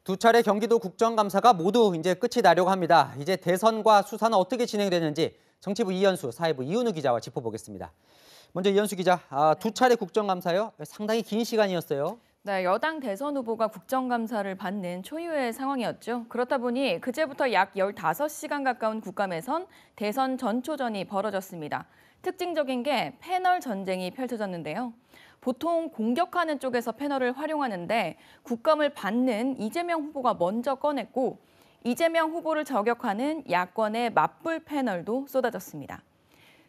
두 차례 경기도 국정감사가 모두 이제 끝이 나려고 합니다. 이제 대선과 수사는 어떻게 진행되는지 정치부 이현수, 사회부 이은우 기자와 짚어보겠습니다. 먼저 이현수 기자, 두 차례 국정감사요? 상당히 긴 시간이었어요. 네, 여당 대선 후보가 국정감사를 받는 초유의 상황이었죠. 그렇다 보니 그제부터 약 15시간 가까운 국감에선 대선 전초전이 벌어졌습니다. 특징적인 게 패널 전쟁이 펼쳐졌는데요. 보통 공격하는 쪽에서 패널을 활용하는데 국감을 받는 이재명 후보가 먼저 꺼냈고 이재명 후보를 저격하는 야권의 맞불 패널도 쏟아졌습니다.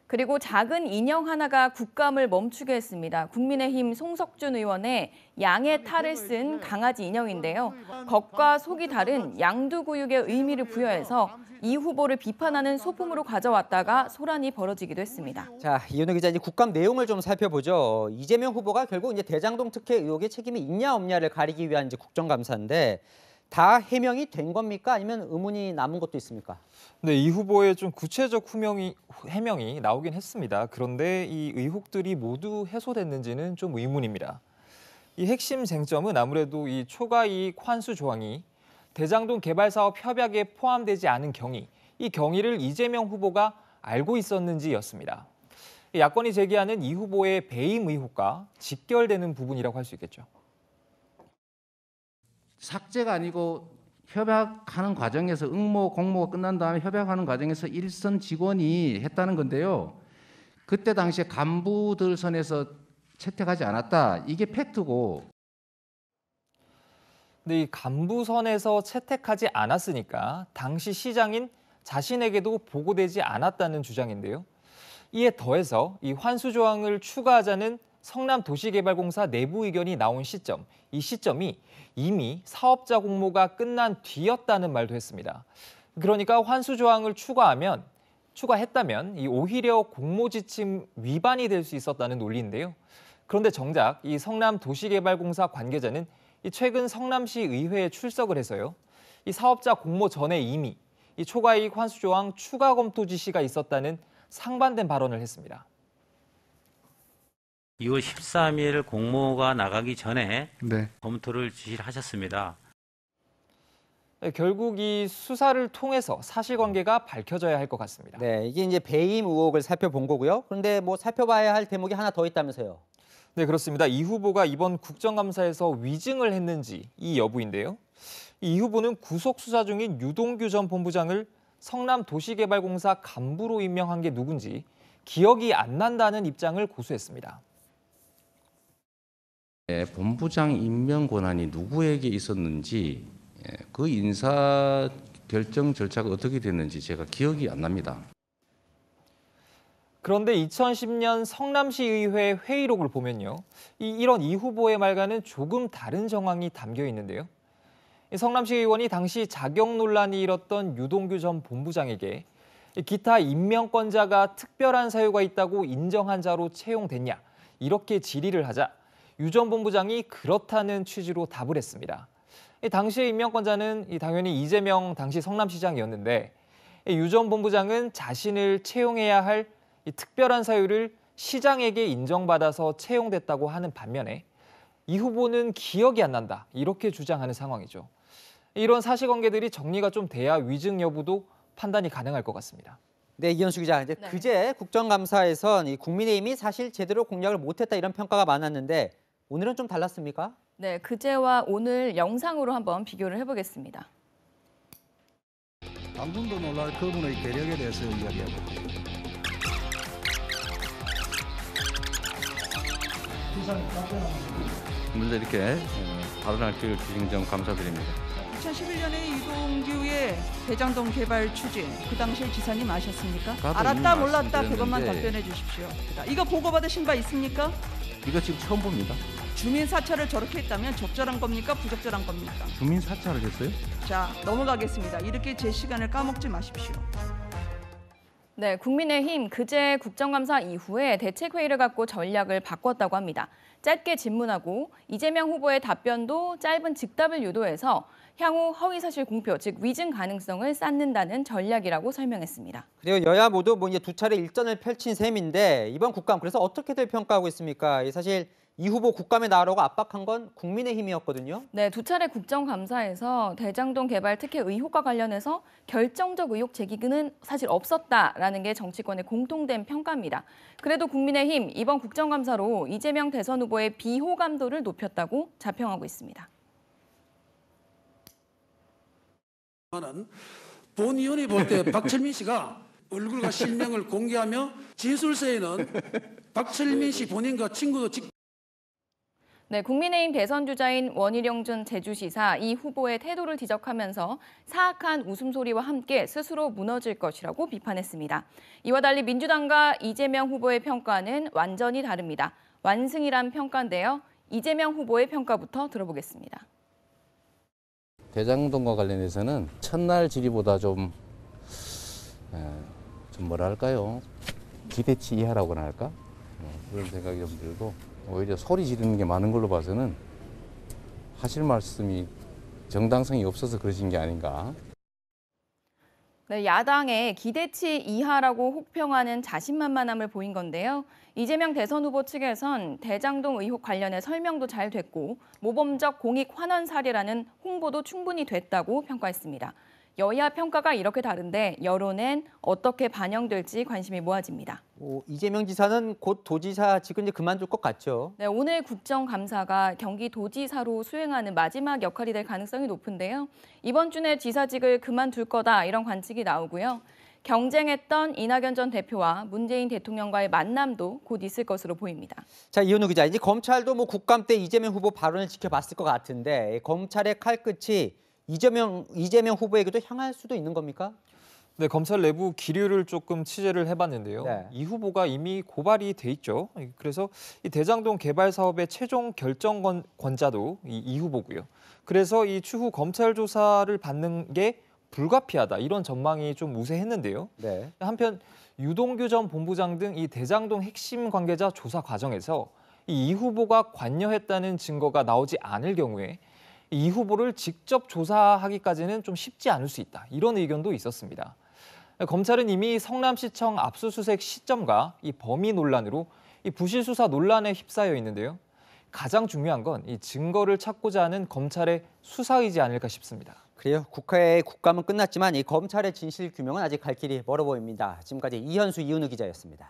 그리고 작은 인형 하나가 국감을 멈추게 했습니다. 국민의힘 송석준 의원의 양의 탈을 쓴 강아지 인형인데요. 겉과 속이 다른 양두구육의 의미를 부여해서 이 후보를 비판하는 소품으로 가져왔다가 소란이 벌어지기도 했습니다. 자, 이은우 기자, 이제 국감 내용을 좀 살펴보죠. 이재명 후보가 결국 이제 대장동 특혜 의혹에 책임이 있냐 없냐를 가리기 위한 이제 국정감사인데 다 해명이 된 겁니까? 아니면 의문이 남은 것도 있습니까? 네, 이 후보의 좀 구체적 해명이 나오긴 했습니다. 그런데 이 의혹들이 모두 해소됐는지는 좀 의문입니다. 이 핵심 쟁점은 아무래도 이 초과이익 환수 조항이 대장동 개발 사업 협약에 포함되지 않은 경위, 이 경위를 이재명 후보가 알고 있었는지였습니다. 야권이 제기하는 이 후보의 배임 의혹과 직결되는 부분이라고 할 수 있겠죠. 삭제가 아니고 협약하는 과정에서 응모, 공모가 끝난 다음에 협약하는 과정에서 일선 직원이 했다는 건데요. 그때 당시에 간부들 선에서 채택하지 않았다. 이게 팩트고. 근데 이 간부선에서 채택하지 않았으니까 당시 시장인 자신에게도 보고되지 않았다는 주장인데요. 이에 더해서 이 환수 조항을 추가하자는 성남도시개발공사 내부 의견이 나온 시점, 이 시점이 이미 사업자 공모가 끝난 뒤였다는 말도 했습니다. 그러니까 환수 조항을 추가했다면 이 오히려 공모 지침 위반이 될 수 있었다는 논리인데요. 그런데 정작 이 성남도시개발공사 관계자는 이 최근 성남시 의회에 출석을 해서요. 이 사업자 공모 전에 이미 이 초과이익 환수 조항 추가 검토 지시가 있었다는 상반된 발언을 했습니다. 2월 13일 공모가 나가기 전에 검토를 지시를 하셨습니다. 네, 결국 이 수사를 통해서 사실관계가 밝혀져야 할 것 같습니다. 네, 이게 이제 배임 의혹을 살펴본 거고요. 그런데 뭐 살펴봐야 할 대목이 하나 더 있다면서요. 네, 그렇습니다. 이 후보가 이번 국정감사에서 위증을 했는지 이 여부인데요. 이 후보는 구속 수사 중인 유동규 전 본부장을 성남도시개발공사 간부로 임명한 게 누군지 기억이 안 난다는 입장을 고수했습니다. 본부장 임명 권한이 누구에게 있었는지 그 인사 결정 절차가 어떻게 됐는지 제가 기억이 안 납니다. 그런데 2010년 성남시의회 회의록을 보면요. 이런 이 후보의 말과는 조금 다른 정황이 담겨 있는데요. 성남시 의원이 당시 자격 논란이 일었던 유동규 전 본부장에게 기타 임명권자가 특별한 사유가 있다고 인정한 자로 채용됐냐 이렇게 질의를 하자 유 전 본부장이 그렇다는 취지로 답을 했습니다. 당시의 임명권자는 당연히 이재명 당시 성남시장이었는데 유 전 본부장은 자신을 채용해야 할 특별한 사유를 시장에게 인정받아서 채용됐다고 하는 반면에 이 후보는 기억이 안 난다 이렇게 주장하는 상황이죠. 이런 사실관계들이 정리가 좀 돼야 위증 여부도 판단이 가능할 것 같습니다. 네, 이현수 기자, 이제 그제 국정감사에선 이 국민의힘이 사실 제대로 공략을 못했다 이런 평가가 많았는데 오늘은 좀 달랐습니까? 네, 그제와 오늘 영상으로 한번 비교를 해보겠습니다. 당분도 놀랄 그분의 계력에 대해서 이야기하고 먼저 이렇게 발언할 기회를 주신 점 감사드립니다. 2011년에 유동규의 대장동 개발 추진, 그 당시에 지사님 아셨습니까? 아까도 알았다 이미 몰랐다 그것만 말씀드렸는데. 답변해 주십시오. 이거 보고받으신 바 있습니까? 이거 지금 처음 봅니다. 주민 사찰을 저렇게 했다면 적절한 겁니까? 부적절한 겁니까? 주민 사찰을 했어요? 자, 넘어가겠습니다. 이렇게 제 시간을 까먹지 마십시오. 네, 국민의힘 그제 국정감사 이후에 대책회의를 갖고 전략을 바꿨다고 합니다. 짧게 질문하고 이재명 후보의 답변도 짧은 즉답을 유도해서 향후 허위사실 공표, 즉 위증 가능성을 쌓는다는 전략이라고 설명했습니다. 그리고 여야 모두 뭐 이제 두 차례 일전을 펼친 셈인데 이번 국감 그래서 어떻게들 평가하고 있습니까? 사실 이 후보 국감에 나오라고 압박한 건 국민의힘이었거든요. 네, 두 차례 국정감사에서 대장동 개발 특혜 의혹과 관련해서 결정적 의혹 제기는 사실 없었다라는 게 정치권의 공통된 평가입니다. 그래도 국민의힘 이번 국정감사로 이재명 대선 후보의 비호감도를 높였다고 자평하고 있습니다. 본 의원이 볼 때 박철민 씨가 얼굴과 실명을 공개하며 진술서에는 박철민 씨 본인과 친구도 네, 국민의힘 대선 주자인 원희룡 전 제주시사 이 후보의 태도를 지적하면서 사악한 웃음소리와 함께 스스로 무너질 것이라고 비판했습니다. 이와 달리 민주당과 이재명 후보의 평가는 완전히 다릅니다. 완승이란 평가인데요. 이재명 후보의 평가부터 들어보겠습니다. 대장동과 관련해서는 첫날 질의보다 좀 뭐랄까요? 기대치 이하라고나 할까? 그런 생각이 좀 들고 오히려 소리 지르는 게 많은 걸로 봐서는 하실 말씀이 정당성이 없어서 그러신 게 아닌가. 네, 야당의 기대치 이하라고 혹평하는 자신만만함을 보인 건데요. 이재명 대선 후보 측에선 대장동 의혹 관련해 설명도 잘 됐고 모범적 공익 환원 사례라는 홍보도 충분히 됐다고 평가했습니다. 여야 평가가 이렇게 다른데 여론엔 어떻게 반영될지 관심이 모아집니다. 이재명 지사는 곧 도지사직은 이제 그만둘 것 같죠. 네, 오늘 국정감사가 경기도지사로 수행하는 마지막 역할이 될 가능성이 높은데요. 이번 주 내 지사직을 그만둘 거다 이런 관측이 나오고요. 경쟁했던 이낙연 전 대표와 문재인 대통령과의 만남도 곧 있을 것으로 보입니다. 자, 이현우 기자, 이제 검찰도 뭐 국감 때 이재명 후보 발언을 지켜봤을 것 같은데 검찰의 칼끝이 이재명 후보에게도 향할 수도 있는 겁니까? 네, 검찰 내부 기류를 조금 취재를 해봤는데요. 네. 이 후보가 이미 고발이 돼 있죠. 그래서 이 대장동 개발 사업의 최종 결정권자도 이 후보고요. 그래서 이 추후 검찰 조사를 받는 게 불가피하다 이런 전망이 좀 우세했는데요. 네. 한편 유동규 전 본부장 등 이 대장동 핵심 관계자 조사 과정에서 이 후보가 관여했다는 증거가 나오지 않을 경우에 이 후보를 직접 조사하기까지는 좀 쉽지 않을 수 있다. 이런 의견도 있었습니다. 검찰은 이미 성남시청 압수수색 시점과 이 범위 논란으로 이 부실 수사 논란에 휩싸여 있는데요. 가장 중요한 건 이 증거를 찾고자 하는 검찰의 수사이지 않을까 싶습니다. 그래요. 국회의 국감은 끝났지만 이 검찰의 진실 규명은 아직 갈 길이 멀어 보입니다. 지금까지 이현수, 이은우 기자였습니다.